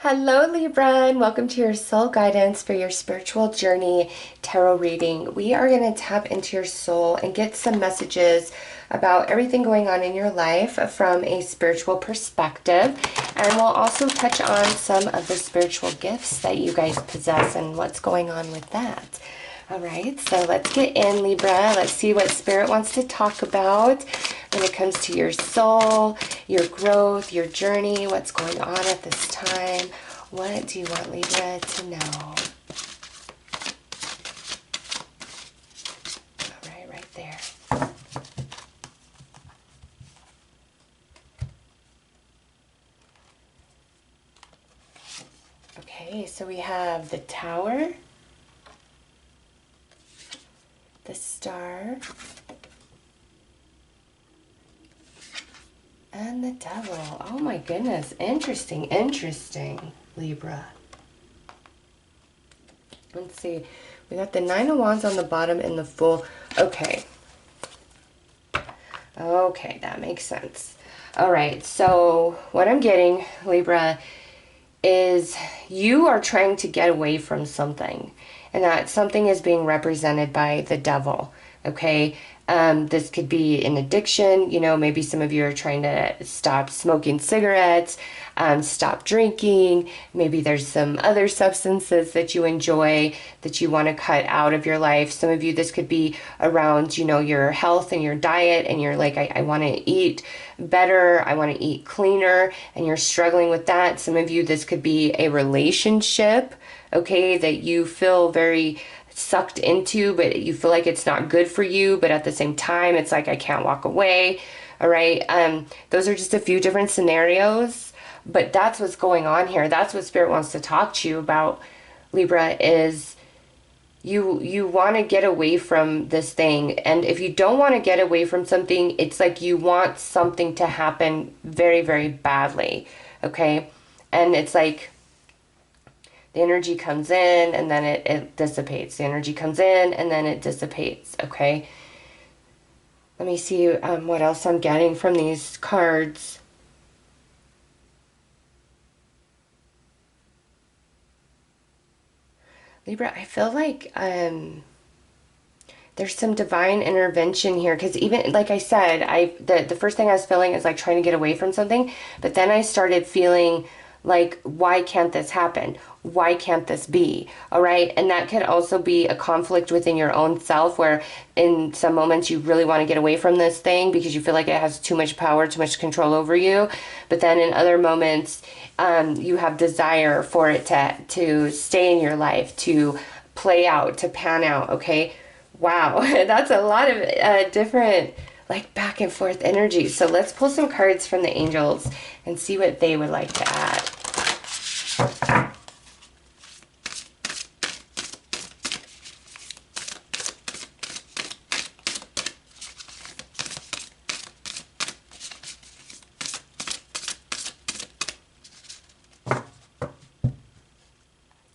Hello Libra, and welcome to your soul guidance for your spiritual journey tarot reading. We are going to tap into your soul and get some messages about everything going on in your life from a spiritual perspective. And we'll also touch on some of the spiritual gifts that you guys possess and what's going on with that. All right, so let's get in, Libra. Let's see what Spirit wants to talk about when it comes to your soul, your growth, your journey, what's going on at this time. What do you want Libra to know? All right, right there. Okay, so we have the Tower, the Star, and the Devil. Oh my goodness, interesting, Libra. Let's see, we got the Nine of Wands on the bottom and the Fool. Okay, that makes sense. All right, so what I'm getting, Libra, is you are trying to get away from something, and that something is being represented by the Devil. Okay, this could be an addiction. You know, maybe some of you are trying to stop smoking cigarettes, stop drinking. Maybe there's some other substances that you enjoy that you want to cut out of your life. Some of you, this could be around, you know, your health and your diet, and you're like, I want to eat better, I want to eat cleaner, and you're struggling with that. Some of you, this could be a relationship, okay, that you feel very sucked into, but you feel like it's not good for you, but at the same time it's like I can't walk away. All right, those are just a few different scenarios, but that's what's going on here. That's what Spirit wants to talk to you about, Libra, is you want to get away from this thing. And if you don't want to get away from something, it's like you want something to happen very, very badly, okay? And it's like the energy comes in and then it dissipates. The energy comes in and then it dissipates, okay? Let me see what else I'm getting from these cards. Libra, I feel like there's some divine intervention here, because even like I said, the first thing I was feeling is like trying to get away from something, but then I started feeling like, why can't this happen? Why can't this be? All right. And that could also be a conflict within your own self, where in some moments you really want to get away from this thing because you feel like it has too much power, too much control over you. But then in other moments, you have desire for it to stay in your life, to play out, to pan out. Okay. Wow. That's a lot of different like back and forth energy. So let's pull some cards from the angels and see what they would like to add.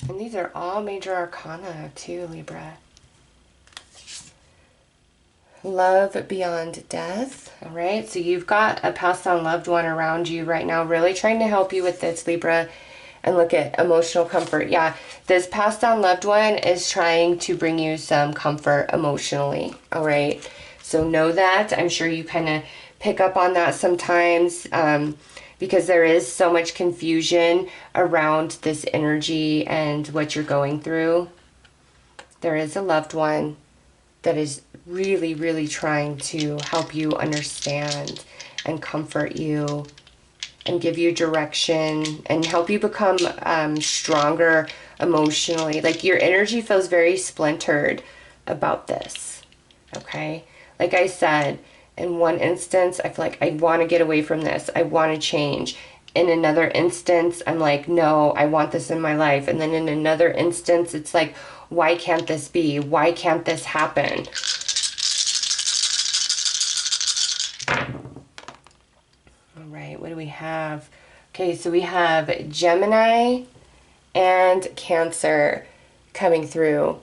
And these are all major arcana too, Libra. Love beyond death. All right, so you've got a passed on loved one around you right now, really trying to help you with this, Libra. And look at emotional comfort. Yeah, this passed on loved one is trying to bring you some comfort emotionally. All right, so know that. I'm sure you kind of pick up on that sometimes, because there is so much confusion around this energy and what you're going through. There is a loved one that is really, really trying to help you understand and comfort you and give you direction and help you become stronger emotionally. Like your energy feels very splintered about this, okay? Like I said, in one instance, I feel like I want to get away from this. I want to change. In another instance, I'm like, no, I want this in my life. And then in another instance, it's like, why can't this be? Why can't this happen? All right, what do we have? Okay, so we have Gemini and Cancer coming through.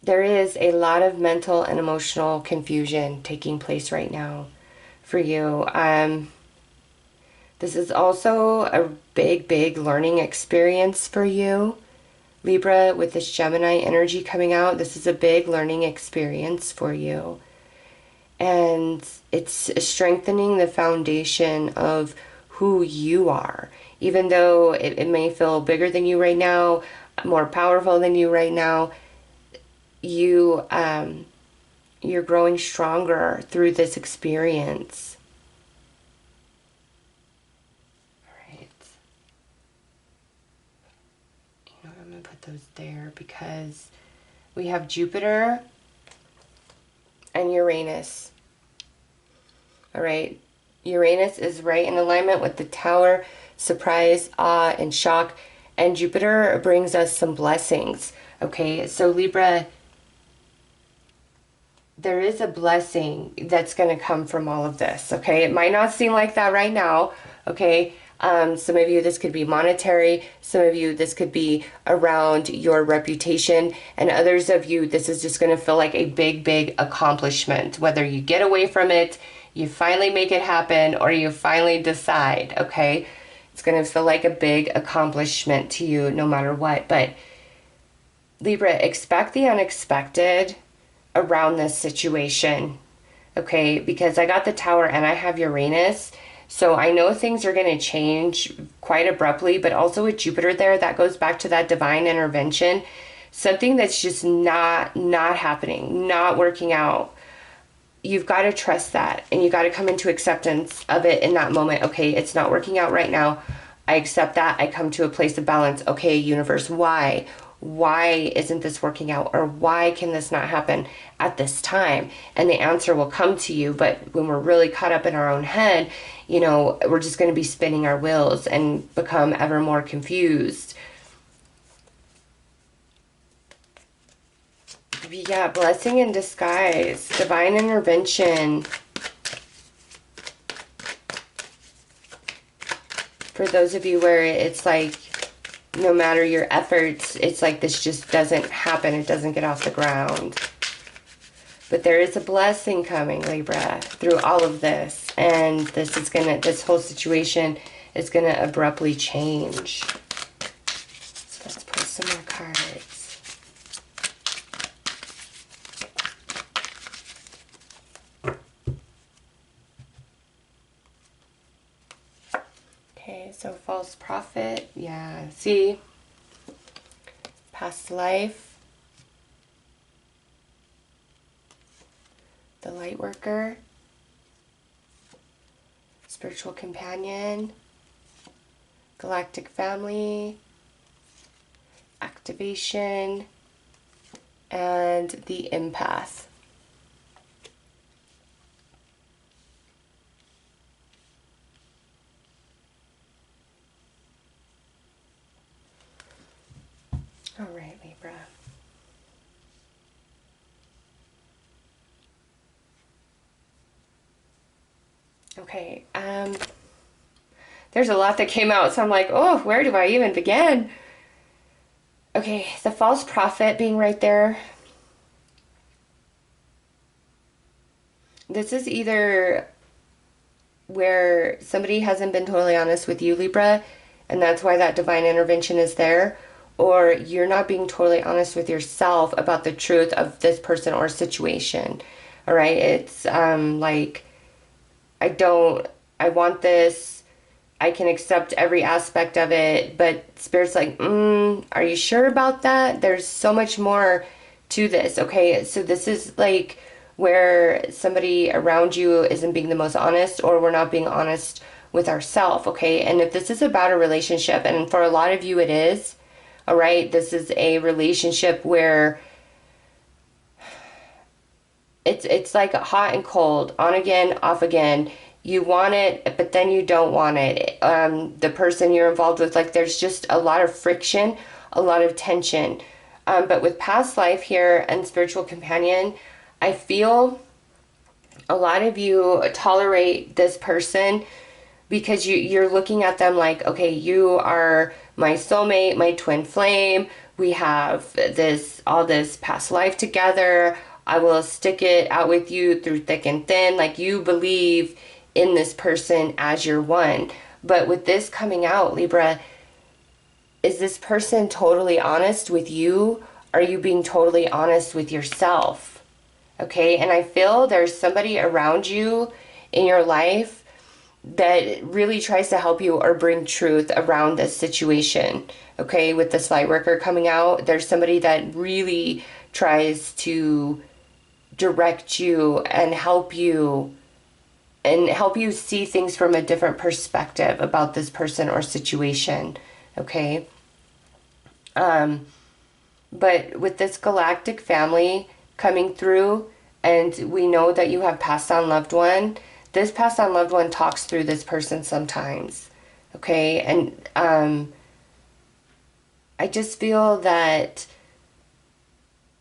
There is a lot of mental and emotional confusion taking place right now for you. This is also a big, big learning experience for you. Libra, with this Gemini energy coming out, this is a big learning experience for you. And it's strengthening the foundation of who you are. Even though it may feel bigger than you right now, more powerful than you right now, you're growing stronger through this experience. All right. You know, I'm going to put those there because we have Jupiter and Uranus. All right. Uranus is right in alignment with the Tower, surprise, awe, and shock. And Jupiter brings us some blessings. Okay, so Libra, there is a blessing that's going to come from all of this. Okay, it might not seem like that right now. Okay, some of you, this could be monetary. Some of you, this could be around your reputation. And others of you, this is just going to feel like a big, big accomplishment. Whether you get away from it, you finally make it happen, or you finally decide, okay? It's going to feel like a big accomplishment to you no matter what. But Libra, expect the unexpected around this situation, okay? Because I got the Tower and I have Uranus. So I know things are going to change quite abruptly, but also with Jupiter there, that goes back to that divine intervention. Something that's just not happening, not working out. You've got to trust that, and you got to come into acceptance of it in that moment. Okay, it's not working out right now. I accept that. I come to a place of balance. Okay, universe, why? Why isn't this working out? Or why can this not happen at this time? And the answer will come to you. But when we're really caught up in our own head, you know, we're just going to be spinning our wheels and become ever more confused. Yeah, blessing in disguise, divine intervention. For those of you where it's like, no matter your efforts, it's like this just doesn't happen. It doesn't get off the ground. But there is a blessing coming, Libra, through all of this. And this whole situation is gonna abruptly change. So let's pull some more cards. Okay, so false prophet, yeah, see, past life, the light worker, spiritual companion, galactic family, activation, and the empath. All right, Libra. Okay, there's a lot that came out, so I'm like, oh, where do I even begin? Okay, the false prophet being right there. This is either where somebody hasn't been totally honest with you, Libra, and that's why that divine intervention is there, or you're not being totally honest with yourself about the truth of this person or situation. All right, it's like, I want this, I can accept every aspect of it, but Spirit's like, are you sure about that? There's so much more to this, okay? So this is like where somebody around you isn't being the most honest, or we're not being honest with ourselves, okay? And if this is about a relationship, and for a lot of you it is, all right, this is a relationship where it's like hot and cold, on again, off again. You want it, but then you don't want it. The person you're involved with, like, there's just a lot of friction, a lot of tension. But with past life here and spiritual companion, I feel a lot of you tolerate this person because you're looking at them like, okay, you are my soulmate, my twin flame. We have all this past life together. I will stick it out with you through thick and thin. Like, you believe in this person as your one. But with this coming out, Libra, is this person totally honest with you? Are you being totally honest with yourself? Okay, and I feel there's somebody around you in your life that really tries to help you or bring truth around this situation. Okay, with this light worker coming out, there's somebody that really tries to direct you and help you see things from a different perspective about this person or situation. Okay, but with this galactic family coming through, and we know that you have passed on loved one, this passed on loved one talks through this person sometimes. Okay, and I just feel that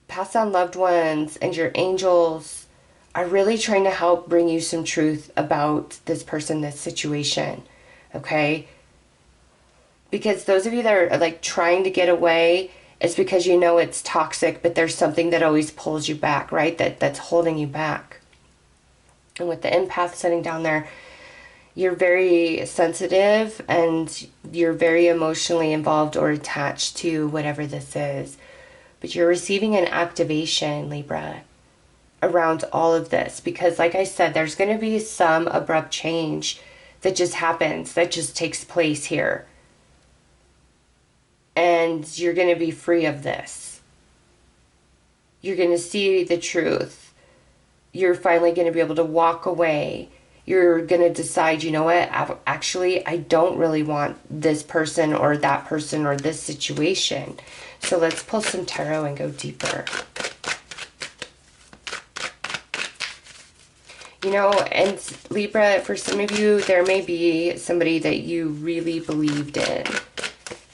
passed on loved ones and your angels are really trying to help bring you some truth about this person, this situation. Okay, because those of you that are like trying to get away, it's because you know it's toxic, but there's something that always pulls you back, right? That's holding you back. And with the empath sitting down there, you're very sensitive and you're very emotionally involved or attached to whatever this is. But you're receiving an activation, Libra, around all of this. Because like I said, there's going to be some abrupt change that just happens, that just takes place here. And you're going to be free of this. You're going to see the truth. You're finally going to be able to walk away. You're going to decide, you know what, actually, I don't really want this person or that person or this situation. So let's pull some tarot and go deeper. You know, and Libra, for some of you, there may be somebody that you really believed in.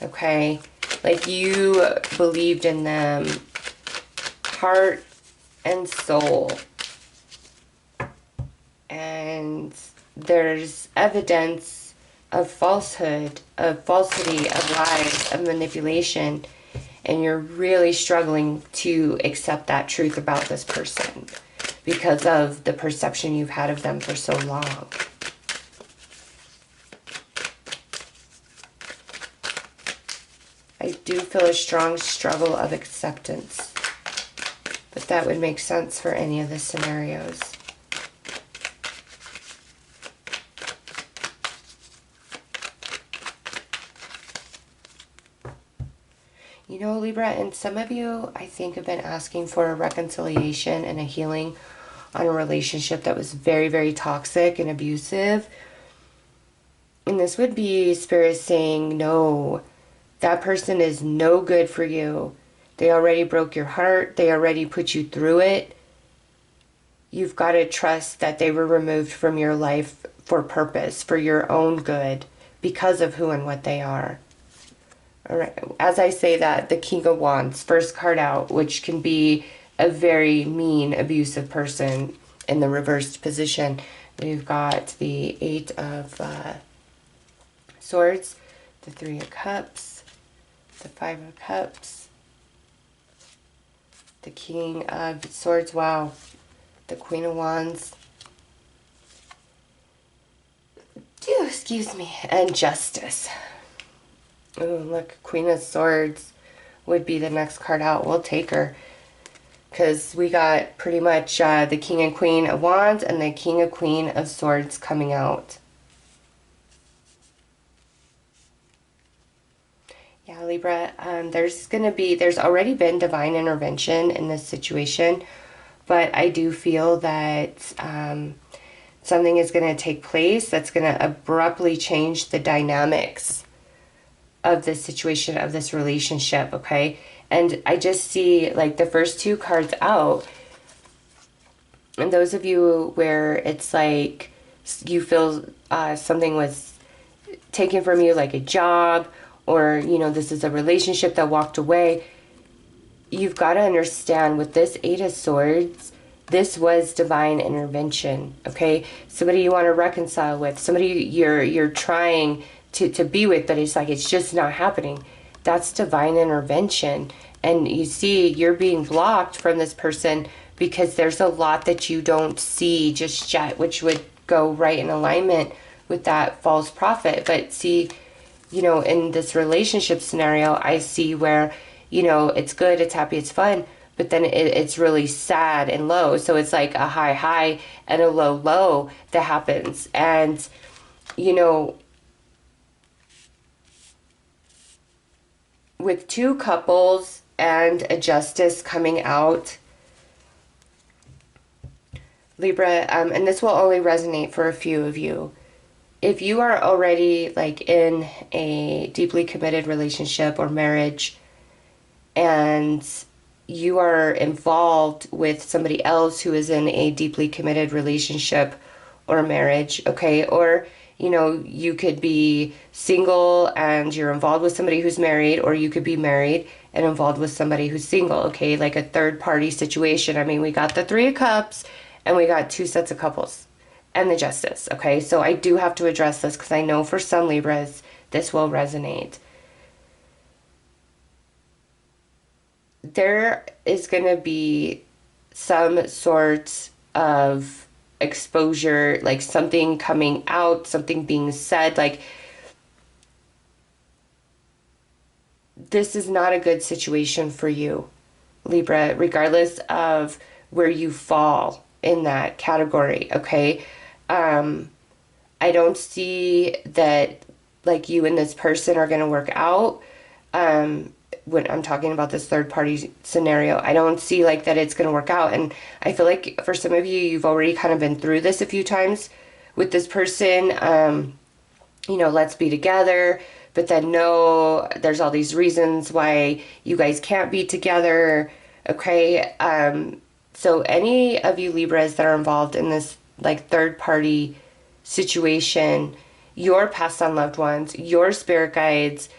Okay? Like you believed in them, heart and soul. And there's evidence of falsehood, of falsity, of lies, of manipulation. And you're really struggling to accept that truth about this person because of the perception you've had of them for so long. I do feel a strong struggle of acceptance, but that would make sense for any of the scenarios. You know, Libra, and some of you, I think, have been asking for a reconciliation and a healing on a relationship that was very, very toxic and abusive. And this would be Spirit saying, no, that person is no good for you. They already broke your heart. They already put you through it. You've got to trust that they were removed from your life for purpose, for your own good, because of who and what they are. All right. As I say that, the King of Wands, first card out, which can be a very mean, abusive person in the reversed position. We've got the Eight of Swords, the Three of Cups, the Five of Cups, the King of Swords, wow, the Queen of Wands, excuse me, and Justice. Oh, look, Queen of Swords would be the next card out. We'll take her. Because we got pretty much the King and Queen of Wands and the King and Queen of Swords coming out. Yeah, Libra, there's already been divine intervention in this situation. But I do feel that something is going to take place that's going to abruptly change the dynamics of this situation, of this relationship, okay? And I just see, like, the first two cards out, and those of you where it's like you feel something was taken from you, like a job, or, you know, this is a relationship that walked away, you've got to understand with this Eight of Swords, this was divine intervention, okay? Somebody you want to reconcile with, somebody you're trying to be with, but it's like it's just not happening. That's divine intervention. And you see, you're being blocked from this person because there's a lot that you don't see just yet, which would go right in alignment with that false prophet. But see, you know, in this relationship scenario, I see where, you know, it's good, it's happy, it's fun, but then it's really sad and low. So it's like a high high and a low low that happens. And, you know, with two couples and a justice coming out, Libra, and this will only resonate for a few of you. If you are already like in a deeply committed relationship or marriage, and you are involved with somebody else who is in a deeply committed relationship or marriage, okay, or you know, you could be single and you're involved with somebody who's married, or you could be married and involved with somebody who's single, okay, like a third party situation. I mean, we got the Three of Cups and we got two sets of couples and the Justice, okay? So I do have to address this because I know for some Libras this will resonate. There is going to be some sort of exposure, like something coming out, something being said, like this is not a good situation for you, Libra, regardless of where you fall in that category, okay? I don't see that like you and this person are going to work out. When I'm talking about this third party scenario, I don't see like that it's going to work out. And I feel like for some of you, you've already kind of been through this a few times with this person. You know, let's be together, but then no, there's all these reasons why you guys can't be together. Okay. So any of you Libras that are involved in this like third party situation, your past on loved ones, your spirit guides,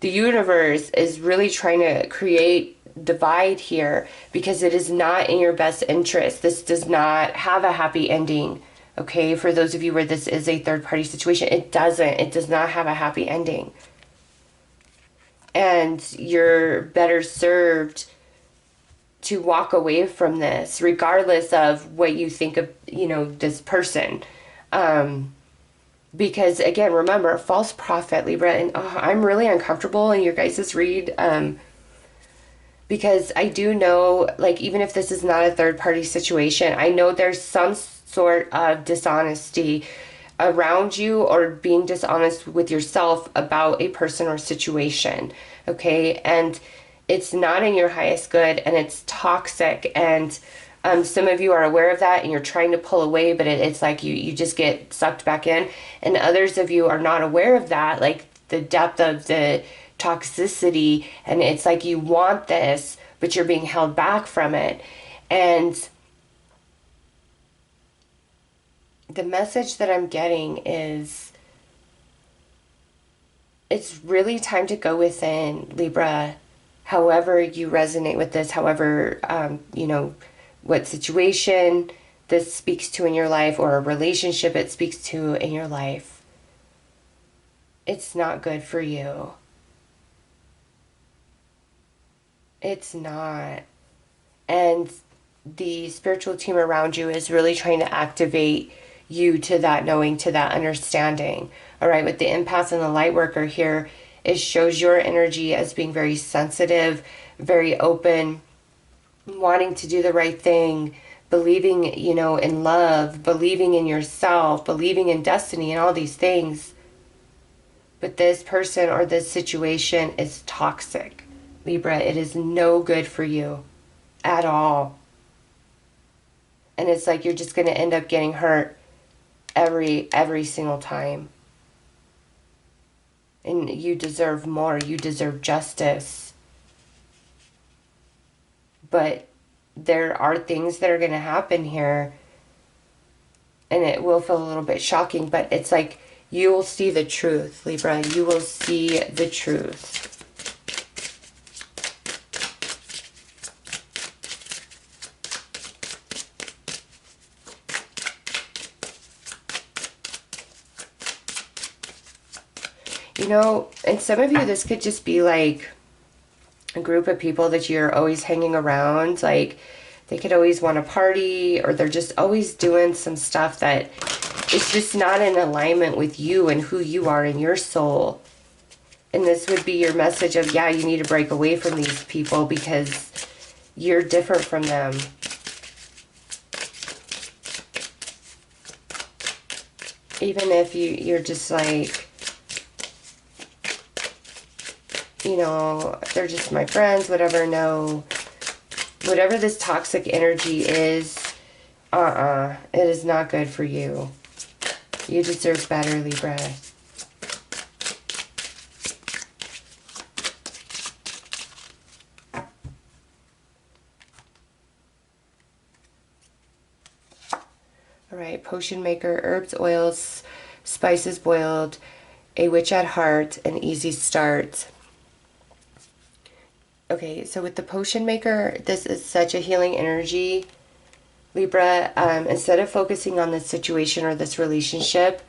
the universe is really trying to create divide here because it is not in your best interest. This does not have a happy ending. Okay, for those of you where this is a third party situation, it does not have a happy ending. And you're better served to walk away from this, regardless of what you think of, you know, this person. Because again, remember, false prophet, Libra, and I'm really uncomfortable in your guys' read, because I do know, like, even if this is not a third party situation, I know there's some sort of dishonesty around you or being dishonest with yourself about a person or situation, okay? And it's not in your highest good, and it's toxic, and some of you are aware of that and you're trying to pull away, but it's like you just get sucked back in. And others of you are not aware of that, like the depth of the toxicity, and it's like you want this, but you're being held back from it. And the message that I'm getting is it's really time to go within, Libra, however you resonate with this, however, you know, what situation this speaks to in your life or a relationship it speaks to in your life. It's not good for you. It's not. And the spiritual team around you is really trying to activate you to that knowing, to that understanding. All right, with the empath and the light worker here, it shows your energy as being very sensitive, very open, wanting to do the right thing, believing, you know, in love, believing in yourself, believing in destiny and all these things. But this person or this situation is toxic, Libra. It is no good for you at all. And it's like you're just going to end up getting hurt every single time. And you deserve more. You deserve justice. But there are things that are going to happen here, and it will feel a little bit shocking, but it's like you will see the truth, Libra. You will see the truth. You know, and some of you, this could just be like a group of people that you're always hanging around. Like they could always want to party, or they're just always doing some stuff that it's just not in alignment with you and who you are in your soul. And this would be your message of, yeah, you need to break away from these people because you're different from them. Even if you're just like, you know, they're just my friends, whatever. No, whatever this toxic energy is, it is not good for you. You deserve better, Libra. All right, potion maker, herbs, oils, spices boiled, a witch at heart, an easy start. Okay, so with the potion maker, this is such a healing energy, Libra. Instead of focusing on this situation or this relationship,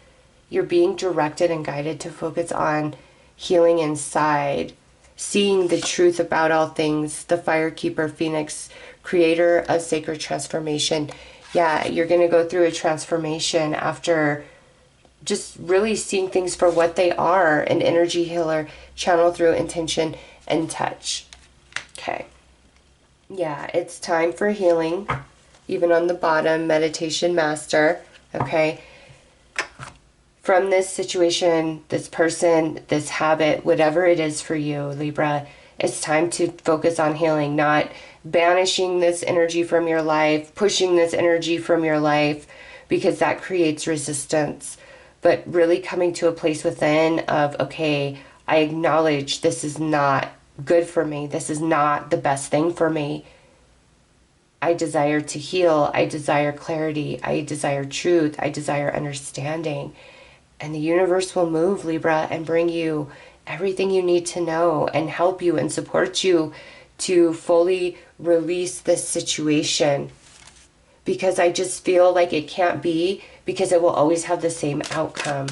you're being directed and guided to focus on healing inside, seeing the truth about all things, the Firekeeper Phoenix, creator of sacred transformation. Yeah, you're going to go through a transformation after just really seeing things for what they are. An energy healer, channel through intention and touch. Okay. Yeah, it's time for healing. Even on the bottom, meditation master. Okay. From this situation, this person, this habit, whatever it is for you, Libra, it's time to focus on healing, not banishing this energy from your life, pushing this energy from your life, because that creates resistance. But really coming to a place within of, okay, I acknowledge this is not good for me. This is not the best thing for me. I desire to heal. I desire clarity. I desire truth. I desire understanding. And the universe will move, Libra, and bring you everything you need to know and help you and support you to fully release this situation. Because I just feel like it can't be, because it will always have the same outcome.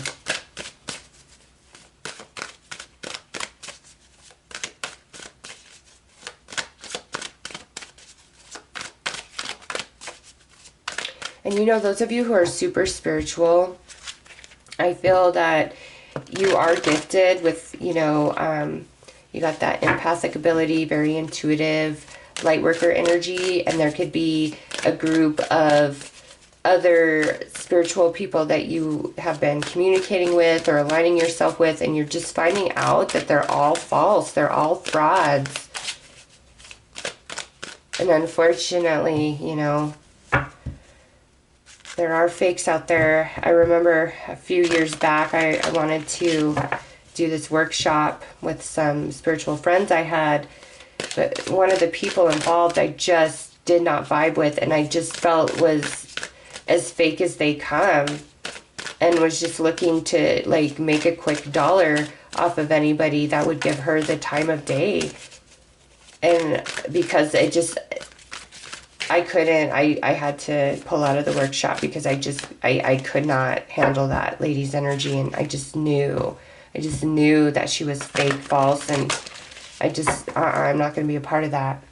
And you know, those of you who are super spiritual, I feel that you are gifted with, you know, you got that empathic ability, very intuitive, light worker energy, and there could be a group of other spiritual people that you have been communicating with or aligning yourself with, and you're just finding out that they're all false, they're all frauds. And unfortunately, you know, there are fakes out there. I remember a few years back, I wanted to do this workshop with some spiritual friends I had, but one of the people involved I just did not vibe with, and I just felt was as fake as they come, and was just looking to like make a quick dollar off of anybody that would give her the time of day. And because it just, I couldn't, I had to pull out of the workshop because I could not handle that lady's energy, and I just knew that she was fake, false, and I just, I'm not going to be a part of that.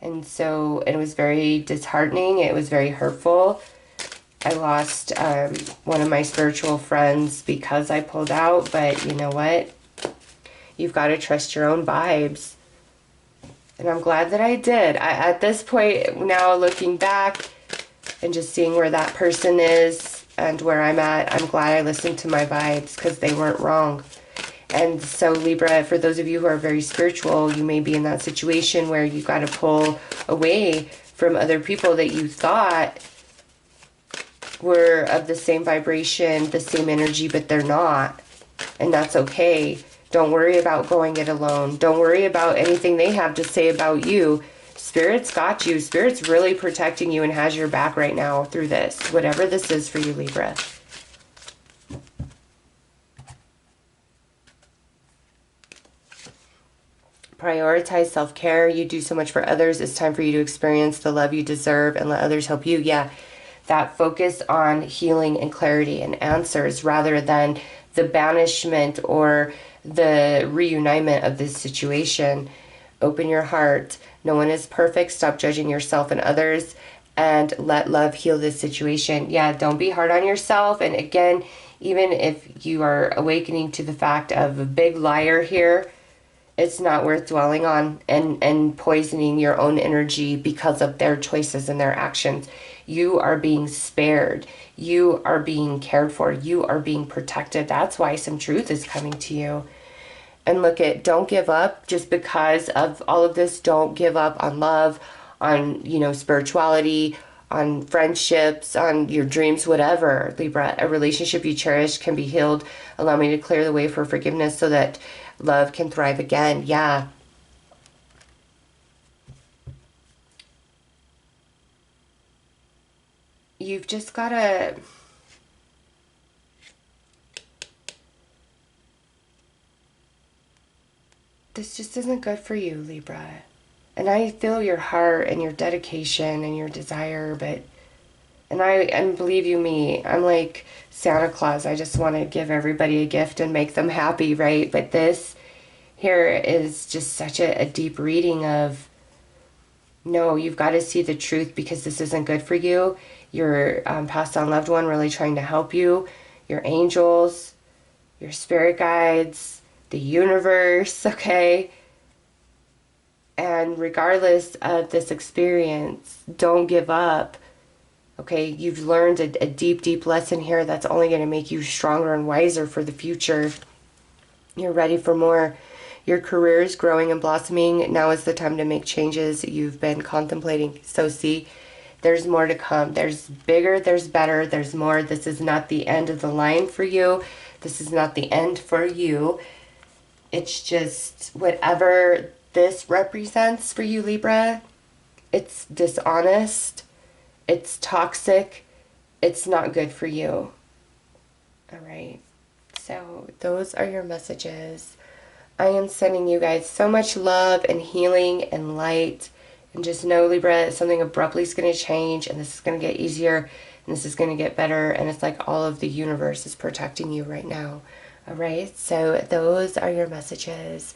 And so it was very disheartening. It was very hurtful. I lost one of my spiritual friends because I pulled out, but you know what? You've got to trust your own vibes. And I'm glad that I did. At this point, now looking back and just seeing where that person is and where I'm at, I'm glad I listened to my vibes because they weren't wrong. And so Libra, for those of you who are very spiritual, you may be in that situation where you got to pull away from other people that you thought were of the same vibration, the same energy, but they're not. And that's okay. Don't worry about going it alone. Don't worry about anything they have to say about you. Spirit's got you. Spirit's really protecting you and has your back right now through this, whatever this is for you, Libra. Prioritize self-care. You do so much for others. It's time for you to experience the love you deserve and let others help you. Yeah, that focus on healing and clarity and answers rather than the banishment or the reunitement of this situation. Open your heart. No one is perfect. Stop judging yourself and others. and let love heal this situation. Yeah, don't be hard on yourself. And again, even if you are awakening to the fact of a big liar here, it's not worth dwelling on and poisoning your own energy because of their choices and their actions. You are being spared. You are being cared for. You are being protected. That's why some truth is coming to you. And look at, don't give up just because of all of this. Don't give up on love, on, spirituality, on friendships, on your dreams, whatever, Libra. A relationship you cherish can be healed. Allow me to clear the way for forgiveness so that love can thrive again. Yeah. You've just got to... This just isn't good for you, Libra. And I feel your heart and your dedication and your desire, but... And believe you me, I'm like Santa Claus. I just want to give everybody a gift and make them happy, right? But this here is just such a deep reading of, no, you've got to see the truth because this isn't good for you. Your passed on loved one really trying to help you. Your angels, your spirit guides, the universe, okay? And regardless of this experience, don't give up. Okay, you've learned a deep, deep lesson here that's only going to make you stronger and wiser for the future. You're ready for more. Your career is growing and blossoming. Now is the time to make changes you've been contemplating. So see, there's more to come. There's bigger, there's better, there's more. This is not the end of the line for you. This is not the end for you. It's just whatever this represents for you, Libra. It's dishonest. It's toxic. It's not good for you. All right. So those are your messages. I am sending you guys so much love and healing and light. And just know, Libra, something abruptly is going to change. And this is going to get easier. And this is going to get better. And it's like all of the universe is protecting you right now. All right. So those are your messages.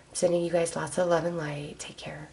I'm sending you guys lots of love and light. Take care.